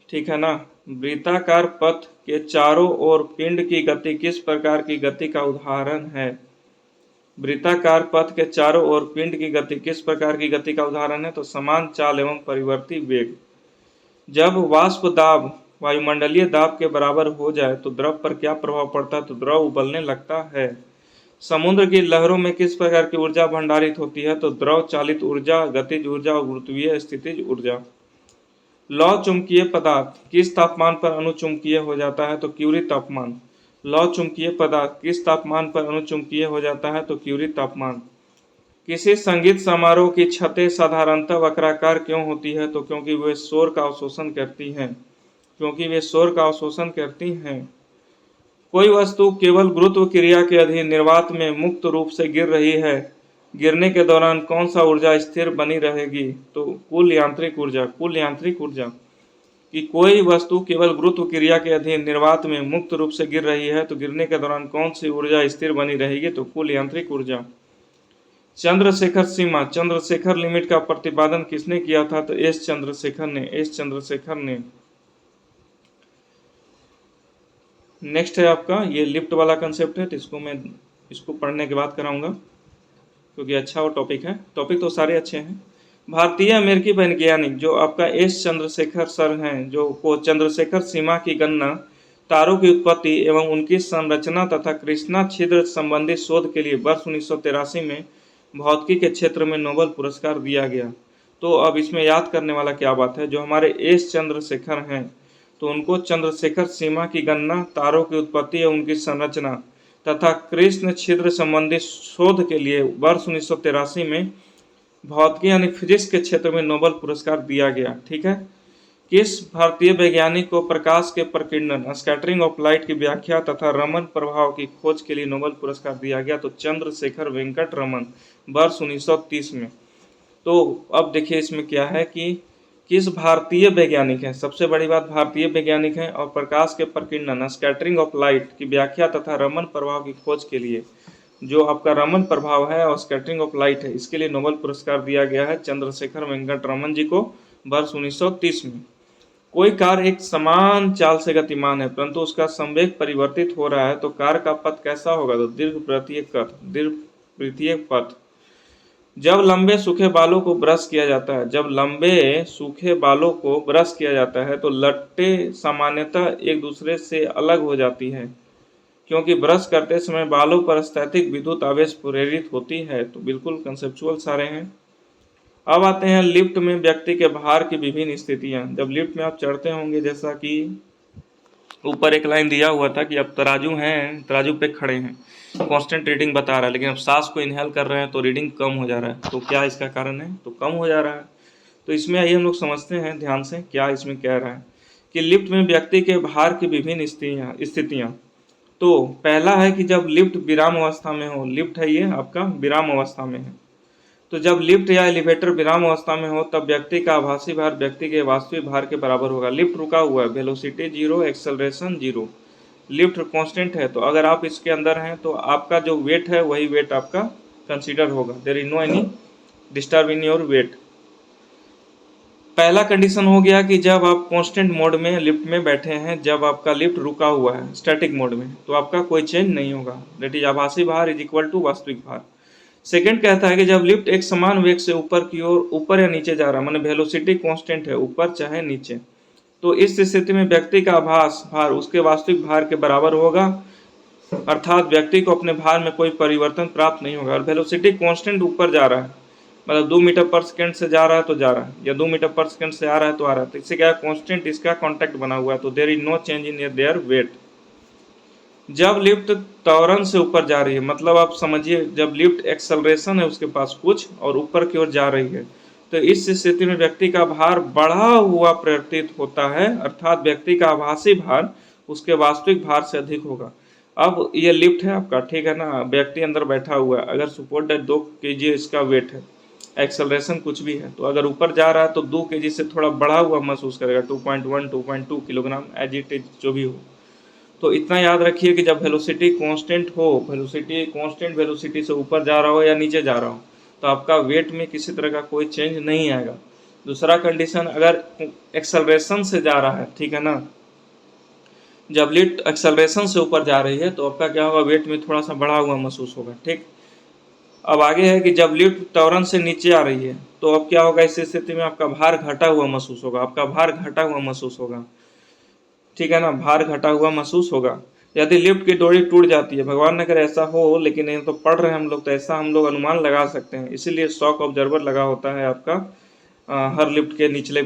ठीक है ना, वृत्ताकार पथ के चारों ओर पिंड की गति किस प्रकार की गति का उदाहरण है? वृत्ताकार पथ के चारों ओर पिंड की गति किस प्रकार की गति का उदाहरण है? तो समान चाल एवं परिवर्ती वेग। जब वाष्प दाब वायुमंडलीय दाब के बराबर हो जाए तो द्रव पर क्या प्रभाव पड़ता है? तो द्रव उबलने लगता है। समुद्र की लहरों में किस प्रकार की ऊर्जा भंडारित होती है? तो द्रव चालित ऊर्जा, गतिज ऊर्जा और गुरुत्वीय स्थितिज ऊर्जा। लौह चुंबकीय पदार्थ किस तापमान पर अणुचुंबकीय हो जाता है? तो क्यूरी तापमान। लौह चुंबकीय पदार्थ किस तापमान पर अणुचुंबकीय हो जाता है? तो क्यूरी तापमान। किसी संगीत समारोह की छतें साधारणतः वक्राकार क्यों होती है? तो क्योंकि वे शोर का अवशोषण करती हैं। क्योंकि वे शोर का अवशोषण करती हैं। कोई वस्तु केवल गुरुत्व क्रिया के अधीन निर्वात में मुक्त रूप से गिर रही है, गिरने के दौरान कौन सा ऊर्जा स्थिर बनी रहेगी? तो कुल यांत्रिक ऊर्जा। कुल यांत्रिक ऊर्जा कि कोई वस्तु केवल गुरुत्व क्रिया के अधीन निर्वात में मुक्त रूप से गिर रही है तो गिरने के दौरान कौन सी ऊर्जा स्थिर बनी रहेगी? तो कुल यांत्रिक ऊर्जा। चंद्रशेखर सीमा, चंद्रशेखर लिमिट का प्रतिपादन किसने किया था? तो एस चंद्रशेखर ने। एस चंद्रशेखर ने। नेक्स्ट है आपका ये लिफ्ट वाला कंसेप्ट है, तो इसको पढ़ने के बाद कराऊंगा क्योंकि अच्छा वो टॉपिक है। टॉपिक तो सारे अच्छे हैं। भारतीय अमेरिकी वैज्ञानिक जो आपका एस चंद्रशेखर सर हैं, जो को चंद्रशेखर सीमा की गणना, तारों की उत्पत्ति एवं उनकी संरचना तथा कृष्णा छिद्र संबंधी शोध के लिए वर्ष 1983 में भौतिकी के क्षेत्र में नोबेल पुरस्कार दिया गया। तो अब इसमें याद करने वाला क्या बात है, जो हमारे एस चंद्रशेखर हैं तो उनको चंद्रशेखर सीमा की गणना, तारों की उत्पत्ति एवं उनकी संरचना तथा कृष्ण छिद्र संबंधी शोध के लिए वर्ष 1983 में भौतिकी यानी फिजिक्स के क्षेत्र में नोबेल पुरस्कार दिया गया। ठीक है। किस भारतीय वैज्ञानिक को प्रकाश के प्रकीर्णन, स्कैटरिंग ऑफ लाइट की व्याख्या तथा रमन प्रभाव की खोज के लिए नोबेल पुरस्कार दिया गया? तो चंद्रशेखर वेंकट रमन, वर्ष 1930 में। तो अब देखिए इसमें क्या है कि किस भारतीय वैज्ञानिक हैं, सबसे बड़ी बात भारतीय वैज्ञानिक हैं, और प्रकाश के प्रकीर्णन, स्कैटरिंग ऑफ लाइट की व्याख्या तथा रमन प्रभाव की खोज के लिए, जो आपका रमन प्रभाव है और स्कैटरिंग ऑफ लाइट है, इसके लिए नोबेल पुरस्कार दिया गया है चंद्रशेखर वेंकट रमन जी को वर्ष 1930 में। कोई कार एक समान चाल से गतिमान है परंतु उसका संवेग परिवर्तित हो रहा है तो कार का पथ कैसा होगा? तो दीर्घवृत्तीय पथ। जब लंबे सूखे बालों को ब्रश किया जाता है, जब लंबे सूखे बालों को ब्रश किया जाता है तो लट्टें सामान्यतः एक दूसरे से अलग हो जाती है क्योंकि ब्रश करते समय बालों पर स्थैतिक विद्युत आवेश प्रेरित होती है। तो बिल्कुल कंसेप्चुअल सारे हैं। अब आते हैं लिफ्ट में व्यक्ति के भार की विभिन्न स्थितियां। जब लिफ्ट में आप चढ़ते होंगे, जैसा कि ऊपर एक लाइन दिया हुआ था कि अब तराजू हैं, तराजू पे खड़े हैं, कांस्टेंट रीडिंग बता रहा है, लेकिन अब सांस को इनहेल कर रहे हैं तो रीडिंग कम हो जा रहा है। तो क्या इसका कारण है? तो कम हो जा रहा है। तो इसमें आइए हम लोग समझते हैं ध्यान से क्या इसमें कह रहा है कि लिफ्ट में व्यक्ति के भार की विभिन्न स्थितियाँ। तो पहला है कि जब लिफ्ट विराम अवस्था में हो, लिफ्ट है ये आपका विराम अवस्था में है, तो जब लिफ्ट या एलिवेटर विराम अवस्था में हो तब व्यक्ति का आभासी भार व्यक्ति के वास्तविक भार के बराबर होगा। लिफ्ट रुका हुआ है, वेलोसिटी 0, एक्सेलरेशन 0, लिफ्ट कांस्टेंट है, तो अगर आप इसके अंदर हैं तो आपका जो वेट है वही वेट आपका कंसीडर होगा। There is no any disturb in your weight. पहला कंडीशन हो गया कि जब आप कांस्टेंट मोड में लिफ्ट में बैठे हैं, जब आपका लिफ्ट रुका हुआ है स्टैटिक मोड में, तो आपका कोई चेंज नहीं होगा, दैट इज आभासी भार इज इक्वल टू वास्तविक भार। सेकंड कहता है कि जब लिफ्ट एक समान वेग से ऊपर की ओर ऊपर या नीचे जा रहा है, माने वेलोसिटी कांस्टेंट है, ऊपर चाहे नीचे, तो इस स्थिति में व्यक्ति का आभास भार उसके वास्तविक भार के बराबर होगा, अर्थात व्यक्ति को अपने भार में कोई परिवर्तन प्राप्त नहीं होगा। और वेलोसिटी कांस्टेंट ऊपर जा रहा है, मतलब 2 मीटर पर सेकंड से जा रहा है तो जा रहा है, या 2 मीटर पर सेकंड से आ रहा है तो आ रहा है, तो इससे क्या है, कांस्टेंट इसका कांटेक्ट बना हुआ है, तो there is no change in their weight. जब लिफ्ट त्वरण से ऊपर जा रही है, मतलब आप समझिए जब लिफ्ट एक्सेलरेशन है उसके पास कुछ और ऊपर की ओर जा रही है, तो इस स्थिति में व्यक्ति का भार बढ़ा हुआ प्रतीत होता है, अर्थात व्यक्ति का आभासी भार उसके वास्तविक भार से अधिक होगा। अब ये लिफ्ट है आपका, ठीक है ना, व्यक्ति अंदर बैठा हुआ है, अगर सपोर्ट है 2 kg इसका वेट है, एक्सेलरेशन कुछ भी है, तो अगर ऊपर जा रहा है तो 2 kg से थोड़ा बढ़ा हुआ महसूस करेगा, 2.1 2.2 किलोग्राम एज इट इज जो भी हो। तो इतना याद रखिए कि जब वेलोसिटी कांस्टेंट हो, वेलोसिटी कांस्टेंट वेलोसिटी से ऊपर जा रहा हो या नीचे जा रहा हो, तो आपका वेट में किसी तरह का कोई चेंज नहीं आएगा। दूसरा कंडीशन, अगर एक्सेलरेशन से जा रहा है, ठीक है ना, जब लिफ्ट एक्सेलरेशन से ऊपर जा रही है तो आपका क्या होगा, वेट में थोड़ा सा बढ़ा हुआ महसूस होगा। ठीक, अब आगे है कि जब लिफ्ट त्वरण से नीचे आ रही है तो अब क्या होगा, इस स्थिति में आपका भार घटा हुआ महसूस होगा, आपका भार घटा हुआ महसूस होगा, ठीक है ना, भार घटा हुआ महसूस होगा। यदि लिफ्ट की डोरी टूट जाती है, भगवान न करे ऐसा हो, लेकिन ये तो पढ़ रहे हैं हम लोग, तो ऐसा हम लोग अनुमान लगा सकते हैं, इसीलिए शॉक ऑब्जर्वर लगा होता है आपका हर लिफ्ट के निचले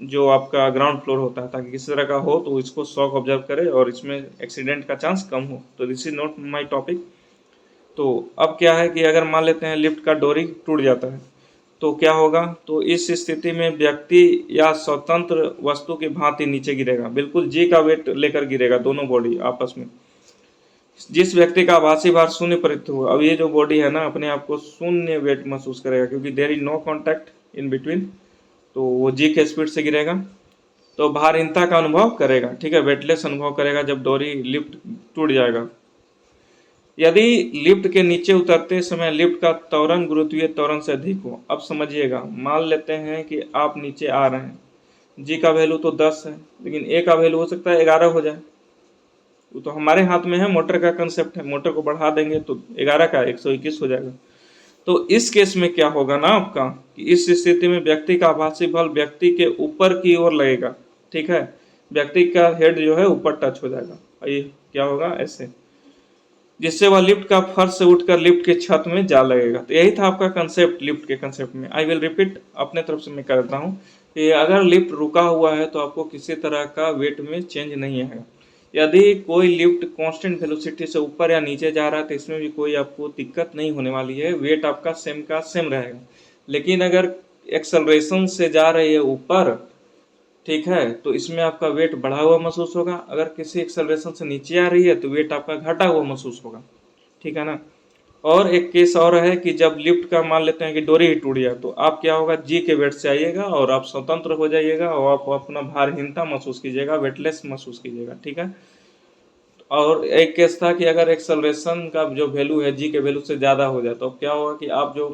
जो आपका ग्राउंड फ्लोर होता है, ताकि किसी तरह का हो तो इसको शॉक ऑब्जर्व करे और इसमें एक्सीडेंट का चांस कम हो। तो this is not my topic. तो अब क्या है कि अगर मान लेते हैं लिफ्ट का डोरी टूट जाता है, तो क्या होगा, तो इस स्थिति में व्यक्ति या स्वतंत्र वस्तु की भांति नीचे गिरेगा, बिल्कुल जी का वेट लेकर गिरेगा दोनों बॉडी आपस में। जिस व्यक्ति का आभासी भार शून्य प्रतीत हुआ, अब ये जो बॉडी है ना अपने आप को शून्य वेट महसूस करेगा, क्योंकि there is no contact in between, तो वो जी के स्पीड से गिरेगा, तो भारहीनता का अनुभव करेगा, ठीक है, वेटलेस अनुभव करेगा जब डोरी लिफ्ट टूट जाएगा। यदि लिफ्ट के नीचे उतरते समय लिफ्ट का त्वरण गुरुत्वीय त्वरण से अधिक हो, अब समझिएगा, मान लेते हैं कि आप नीचे आ रहे हैं, जी का वैल्यू तो 10 है, लेकिन ए का वैल्यू हो सकता है 11 हो जाए, वो तो हमारे हाथ में है, मोटर का कंसेप्ट है, मोटर को बढ़ा देंगे तो 11 का 121 हो जाएगा। तो इस केस में क्या होगा ना आपका, कि इस स्थिति में व्यक्ति का आभासी बल व्यक्ति के ऊपर की ओर लगेगा, ठीक है, व्यक्ति का हेड जो है ऊपर टच हो जाएगा, और ये क्या होगा ऐसे, जिससे वह लिफ्ट का फर्श से उठकर लिफ्ट के छत में जा लगेगा। तो यही था आपका कंसेप्ट लिफ्ट के कंसेप्ट में। आई विल रिपीट अपने तरफ से मैं करता हूँ कि अगर लिफ्ट रुका हुआ है तो आपको किसी तरह का वेट में चेंज नहीं आएगा। यदि कोई लिफ्ट कांस्टेंट वेलोसिटी से ऊपर या नीचे जा रहा है तो इसमें भी कोई आपको दिक्कत नहीं होने वाली है, वेट आपका सेम का सेम रहेगा। लेकिन अगर एक्सेलरेशन से जा रही है ऊपर, ठीक है, तो इसमें आपका वेट बढ़ा हुआ महसूस होगा। अगर किसी एक्सेलरेशन से नीचे आ रही है तो वेट आपका घटा हुआ महसूस होगा, ठीक है ना। और एक केस और है कि जब लिफ्ट का मान लेते हैं कि डोरी ही टूट जाए, तो आप क्या होगा, जी के वेट से आइएगा और आप स्वतंत्र हो जाइएगा और आप अपना भारहीनता महसूस कीजिएगा, वेटलेस महसूस कीजिएगा, ठीक है। और एक केस था कि अगर एक्सेलरेशन का जो वैल्यू है जी के वैल्यू से ज़्यादा हो जाए, तो क्या होगा कि आप जो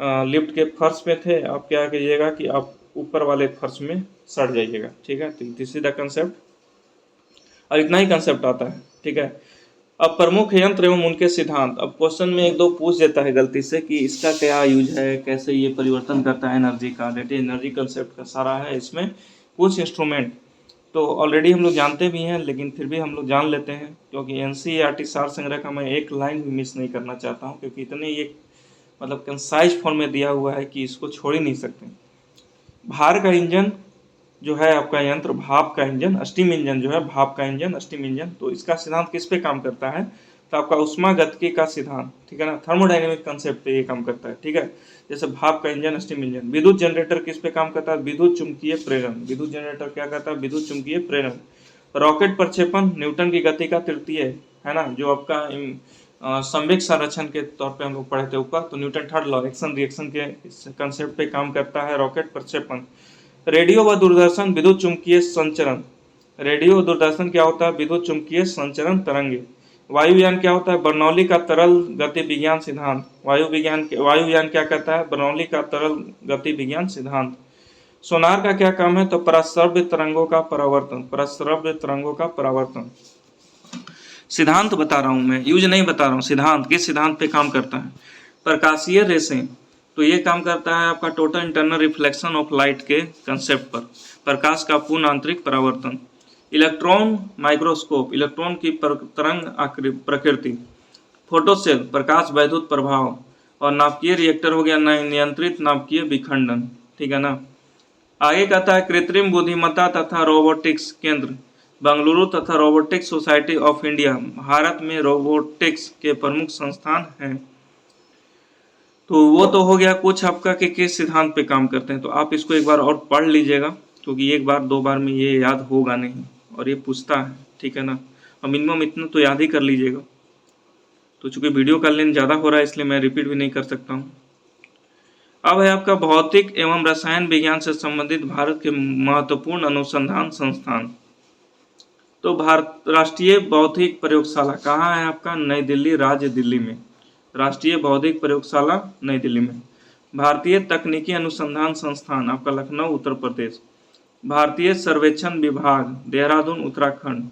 लिफ्ट के फर्श पे थे, आप क्या कीजिएगा कि आप ऊपर वाले फर्श में सट जाइएगा, ठीक है। तो दिस इज द कंसेप्ट, और इतना ही कंसेप्ट आता है, ठीक है। अब प्रमुख यंत्र एवं उनके सिद्धांत। अब क्वेश्चन में एक दो पूछ देता है गलती से कि इसका क्या यूज है, कैसे ये परिवर्तन करता है एनर्जी का, डेट एनर्जी कंसेप्ट का सारा है इसमें। कुछ इंस्ट्रूमेंट तो ऑलरेडी हम लोग जानते भी हैं, लेकिन फिर भी हम लोग जान लेते हैं, क्योंकि एनसीईआरटी सार संग्रह का मैं एक लाइन भी मिस नहीं करना चाहता हूँ, क्योंकि इतने ये मतलब कंसाइज फॉर्म में दिया हुआ है कि इसको छोड़ ही नहीं सकते। भार का इंजन जो है आपका यंत्र, भाप का इंजन, स्टीम इंजन जो है, भाप का इंजन, स्टीम इंजन, तो इसका सिद्धांत किस पे काम करता है, तो आपका उष्मागतिकी का सिद्धांत, ठीक है ना, थर्मोडायनेमिक कंसेप्ट पे ये काम करता है, ठीक है। जैसे भाप का इंजन, स्टीम इंजन। विद्युत जनरेटर किस पे काम करता है, विद्युत चुंबकीय प्रेरण, विद्युत जनरेटर क्या करता है, विद्युत चुंबकीय प्रेरण। रॉकेट प्रक्षेपण न्यूटन की गति का तृतीय है ना, जो आपका संवेग संरक्षण के तौर पे हम लोग पढ़े थे ऊपर, तो Newton third law action reaction के कंसेप्ट पे काम करता है रॉकेट प्रक्षेपण। रेडियो व दूरदर्शन विद्युत चुंबकीय संचरण। रेडियो दूरदर्शन क्या होता है, विद्युत चुंबकीय संचरण तरंगे। वायुयान क्या होता है, बर्नौली का तरल गति विज्ञान सिद्धांत। वायुयान क्या कहता है, बर्नौली का तरल गति विज्ञान सिद्धांत। सोनार का क्या काम है, तो पराश्रव्य तरंगों का परावर्तन, पराश्रव्य तरंगों का परावर्तन। सिद्धांत बता रहा हूं मैं, यूज नहीं बता रहा हूं, सिद्धांत किस सिद्धांत पे काम करता है, प्रकाशीय रेसें, तो ये काम करता है आपका total internal reflection of light के कंसेप्ट पर, प्रकाश का पूर्ण आंतरिक परावर्तन। इलेक्ट्रॉन माइक्रोस्कोप, इलेक्ट्रॉन की तरंग प्रकृति। फोटोसेल, प्रकाश वैद्युत प्रभाव। और नाभिकीय रिएक्टर हो गया नियंत्रित नाभिकीय विखंडन, ठीक है ना। आगे कहता है कृत्रिम बुद्धिमत्ता तथा रोबोटिक्स केंद्र, बेंगलुरु तथा robotics society of India, Bharat में रोबोटिक्स के प्रमुख संस्थान हैं। तो वो तो हो गया कुछ आपका कि किस सिद्धांत पे काम करते हैं, तो आप इसको एक बार और पढ़ लीजिएगा, क्योंकि एक बार दो बार में ये याद होगा नहीं, और ये पूछता है, ठीक है ना। और मिनिमम इतना तो याद ही कर लीजिएगा। तो चूंकि वीडियो का लेंथ ज़्यादा हो रहा है इसलिए मैं रिपीट भी नहीं कर सकता हूँ। अब है आपका भौतिक एवं रसायन विज्ञान से संबंधित भारत के महत्वपूर्ण अनुसंधान संस्थान। तो भारत राष्ट्रीय बौद्धिक प्रयोगशाला कहाँ है आपका, नई दिल्ली, राज्य दिल्ली में, राष्ट्रीय बौद्धिक प्रयोगशाला नई दिल्ली में। भारतीय तकनीकी अनुसंधान संस्थान आपका लखनऊ उत्तर प्रदेश। भारतीय सर्वेक्षण विभाग देहरादून उत्तराखंड।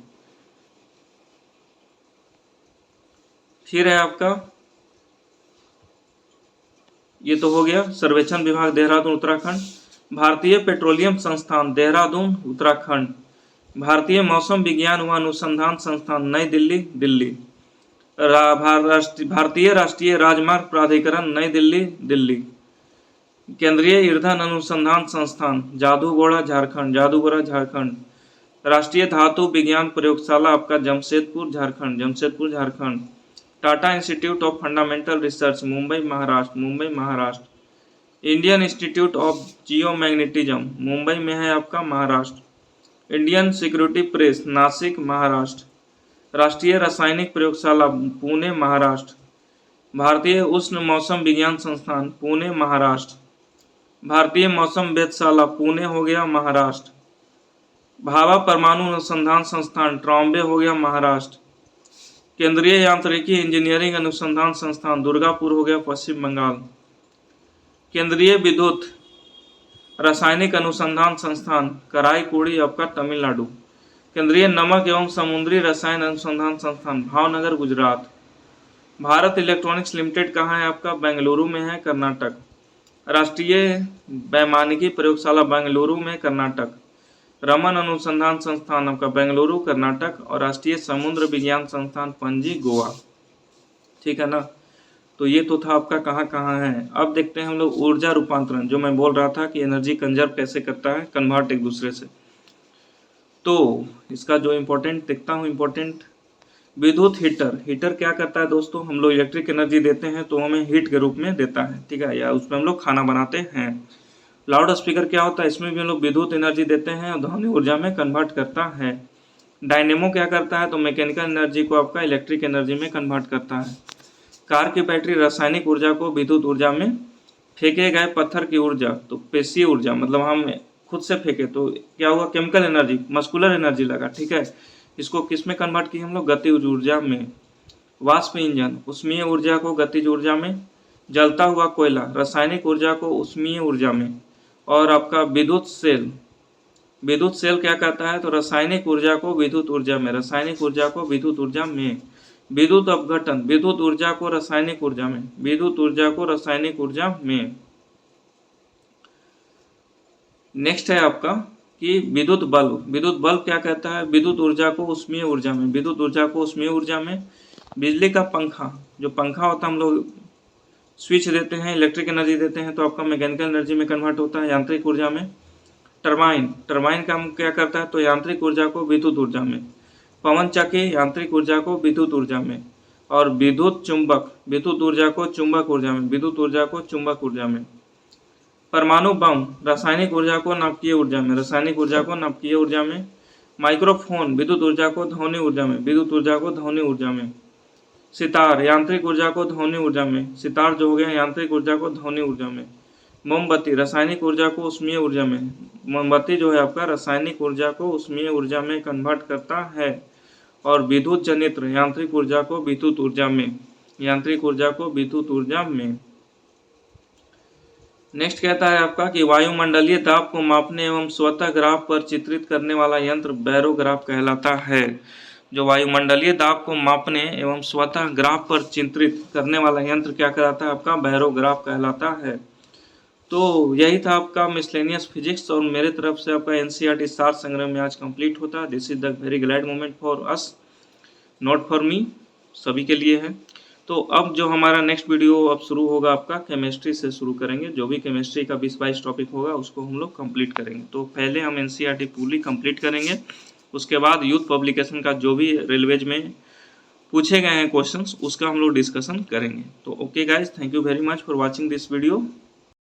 फिर है आपका, ये तो हो गया सर्वेक्षण विभाग देहरादून उत्तराखंड। भारतीय पेट्रोलियम संस्थान देहरादून उत्तराखंड। भारतीय मौसम विज्ञान व अनुसंधान संस्थान नई दिल्ली दिल्ली। भारतीय राष्ट्रीय राजमार्ग प्राधिकरण नई दिल्ली दिल्ली। केंद्रीय ईंधन अनुसंधान संस्थान जादूगोड़ा झारखंड, जादूगोड़ा झारखंड। राष्ट्रीय धातु विज्ञान प्रयोगशाला आपका Jamshedpur Jharkhand, Jamshedpur Jharkhand. Tata institute of fundamental research Mumbai Maharashtra, Mumbai Maharashtra. Indian institute of geomagnetism Mumbai में है आपका, Maharashtra. Indian security press Nashik, Maharashtra. राष्ट्रीय रासायनिक प्रयोगशाला पुणे, महाराष्ट्र। भारतीय उष्ण मौसम विज्ञान संस्थान पुणे, महाराष्ट्र। भारतीय मौसम वेधशाला पुणे हो गया, महाराष्ट्र। भाभा परमाणु अनुसंधान संस्थान ट्रॉम्बे हो गया, महाराष्ट्र। केंद्रीय यांत्रिकी इंजीनियरिंग अनुसंधान संस्थान दुर्गापुर हो गया, पश्चिम बंगाल। केंद्रीय विद्युत रासायनिक अनुसंधान संस्थान कराईकुड़ी आपका, तमिलनाडु। केंद्रीय नमक एवं समुद्री रसायन अनुसंधान संस्थान भावनगर, गुजरात। भारत इलेक्ट्रॉनिक्स लिमिटेड कहाँ है आपका, बेंगलुरु में है, कर्नाटक। राष्ट्रीय वैमानिकी प्रयोगशाला बेंगलुरु में, कर्नाटक। रमन अनुसंधान संस्थान आपका बेंगलुरु, कर्नाटक। और राष्ट्रीय समुद्र विज्ञान संस्थान पणजी, गोवा। ठीक है ना। तो ये तो था आपका कहाँ कहाँ है। अब देखते हैं हम लोग ऊर्जा रूपांतरण, जो मैं बोल रहा था कि एनर्जी कंजर्व कैसे करता है, कन्वर्ट एक दूसरे से। तो इसका जो इम्पोर्टेंट देखता हूँ, इम्पोर्टेंट विद्युत हीटर क्या करता है दोस्तों, हम लोग इलेक्ट्रिक एनर्जी देते हैं तो हमें हीट के रूप में देता है, ठीक है, या उसमें हम लोग खाना बनाते हैं। लाउड स्पीकर क्या होता है, इसमें भी हम लोग विद्युत एनर्जी देते हैं और ध्वनि ऊर्जा में कन्वर्ट करता है। डायनेमो क्या करता है, तो मैकेनिकल एनर्जी को आपका इलेक्ट्रिक एनर्जी में कन्वर्ट करता है। कार की बैटरी रासायनिक ऊर्जा को विद्युत ऊर्जा में, फेंके गए पत्थर की ऊर्जा तो पेशीय ऊर्जा, मतलब हम खुद से फेंके तो क्या हुआ, केमिकल एनर्जी, मस्कुलर एनर्जी लगा, ठीक है। इसको किस में कन्वर्ट किए हम लोग, गतिज ऊर्जा में। वाष्प इंजन ऊष्मीय ऊर्जा को गतिज ऊर्जा में। जलता हुआ कोयला रासायनिक ऊर्जा को ऊष्मीय ऊर्जा में। और आपका विद्युत सेल क्या कहता है, तो रासायनिक ऊर्जा को विद्युत ऊर्जा में, रासायनिक ऊर्जा को विद्युत ऊर्जा में। विद्युत अपघटन विद्युत ऊर्जा को रासायनिक ऊर्जा में, विद्युत ऊर्जा को रासायनिक ऊर्जा में। नेक्स्ट है आपका कि विद्युत बल्ब क्या कहता है, विद्युत ऊर्जा को ऊष्मीय ऊर्जा में, विद्युत ऊर्जा को ऊष्मीय ऊर्जा में। बिजली का पंखा, जो पंखा होता है हम लोग स्विच देते हैं, इलेक्ट्रिक एनर्जी देते हैं तो आपका मैकेनिकल एनर्जी में कन्वर्ट होता है, यांत्रिक ऊर्जा में। टरबाइन काम क्या करता है, तो यांत्रिक ऊर्जा को विद्युत ऊर्जा में। पवन चक्की यांत्रिक ऊर्जा को विद्युत ऊर्जा में। और विद्युत चुंबक विद्युत ऊर्जा को चुंबक ऊर्जा में, विद्युत ऊर्जा को चुंबक ऊर्जा में। परमाणु बम रासायनिक ऊर्जा को नाभिकीय ऊर्जा में, रासायनिक ऊर्जा को नाभिकीय ऊर्जा में। माइक्रोफोन विद्युत ऊर्जा को ध्वनि ऊर्जा में, विद्युत ऊर्जा को ध्वनि ऊर्जा में। सितार यांत्रिक ऊर्जा को ध्वनि ऊर्जा में, सितार जो हो गया यांत्रिक ऊर्जा को ध्वनि ऊर्जा में। मोमबत्ती रासायनिक ऊर्जा को ऊष्मीय ऊर्जा में, मोमबत्ती जो है आपका रासायनिक ऊर्जा को ऊष्मीय ऊर्जा में कन्वर्ट करता है। और विद्युत जनित्र यांत्रिक ऊर्जा को विद्युत ऊर्जा में, यांत्रिक ऊर्जा को विद्युत ऊर्जा में। नेक्स्ट कहता है आपका कि वायुमंडलीय दाब को मापने एवं स्वतः ग्राफ पर चित्रित करने वाला यंत्र बैरोग्राफ कहलाता है। जो वायुमंडलीय दाब को मापने एवं स्वतः ग्राफ पर चित्रित करने वाला यंत्र क्या कहलाता है, आपका बैरोग्राफ कहलाता है। तो यही था आपका मिसलेनियस फिजिक्स, और मेरे तरफ से आपका एनसीईआरटी सार संग्रह में आज कंप्लीट होता है। This is the very glad moment for us, not for me, सभी के लिए है। तो अब जो हमारा नेक्स्ट वीडियो अब शुरू होगा आपका केमिस्ट्री से शुरू करेंगे। जो भी केमिस्ट्री का 20-22 टॉपिक होगा उसको हम लोग कंप्लीट करेंगे। तो पहले हम एनसीईआरटी पूरी कंप्लीट करेंगे, उसके बाद यूथ पब्लिकेशन का जो भी रेलवेज में पूछे गए हैं क्वेश्चंस उसका हम लोग डिस्कशन करेंगे। तो okay guys, thank you very much for watching this video.